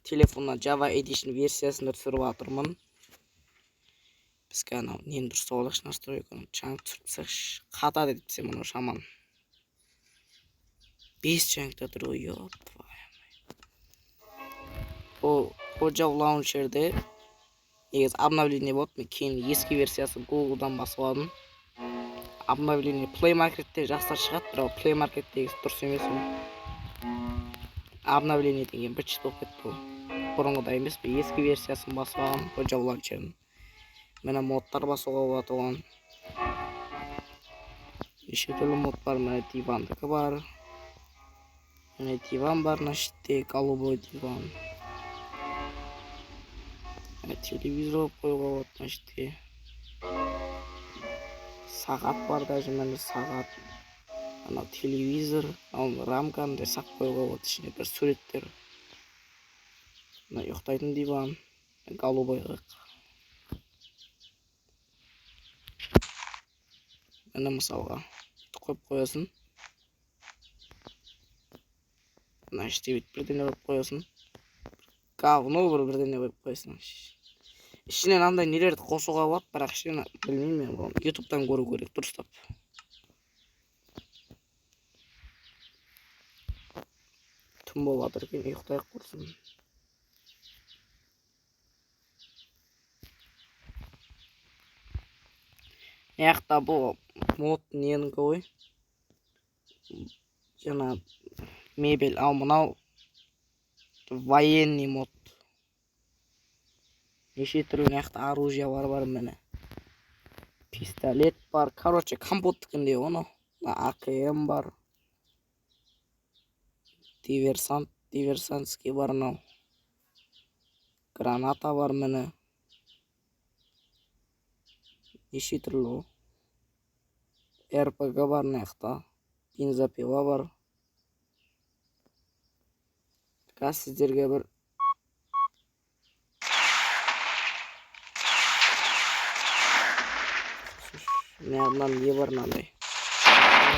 телефонна Java Edition версиясында түсіріп жатырмын. Бізге анау нені дұрыс болайықшы настройканы чаңып түсірсекші қата деп десем мынау шаман 5 чаңда тұр ғой. О Java лаунчерде негізі обновление болды. Мен кейін ескі версиясы Google'дан басып алдым. Обновление Play Market'те жақсы шығады, бірақ Play Market'тегі дұрыс емес ол. Обновление деген бір чет болып кетті ол. Бұрынғыдай емес, ескі версиясын басып алғам о Java лаунчердің. Мына модтар басуға болады оған. Неше түрлі мод бар, мына дивандікі бар. Мына диван бар, мына шетте голубой диван. Телевизор қоюға болады, мына шетте. Сағат бар, даже мына сағат. Ана телевизор, рамканы сақ қоюға болады, ішіне бір суреттер. Мына ұйықтайтын диван, голубой қақ. Мына мысалға қойып қоясын. Мына іште бірдеңе қойып қоясын. Говно бірдеңе қойып қоясын. Ішіне андай нелерді қосуға болады, бірақ ішіне білмеймін мен. YouTube'дан көру керек дұрыстап. Түн болып жатыр екен, ұйықтайық құрсын. Яқта бұл мод ненің ғой. Жаңа мебель, ал мынау военный мод. Неше түрлі яқта оружие бар міне. Пистолет бар. Короче, компоттікінде оны. АКМ бар. Диверсантский бар мынау. Граната бар міне. Неше түрлі. РПГ бар яқта. Бензопила бар. Сіздерге бір мынаған не бар мынандай.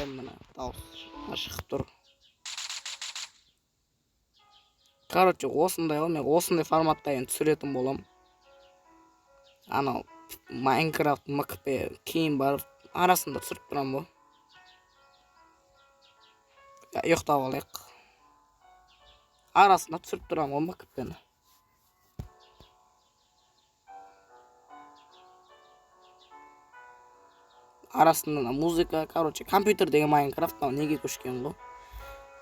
Мына дауыс ашық тұр. Короче, осындай ғой, мен осындай форматта енді түсіретін болам. Анау Minecraft, MKP кейін барып арасында түсіріп тұрам бұл. Ұйықтап алайық. Арасында түсіріп тұрам ғой MKP'ні. Арасында музыка, короче, компьютердегі Minecraft неге көшкен ғой.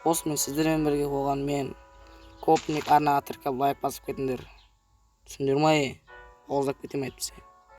Осымен сіздермен бірге болған мен Копник арнаға тіркеліп лайк басып кетіңдер. Түсіндер ме? Оғыздап кетем айтпесе.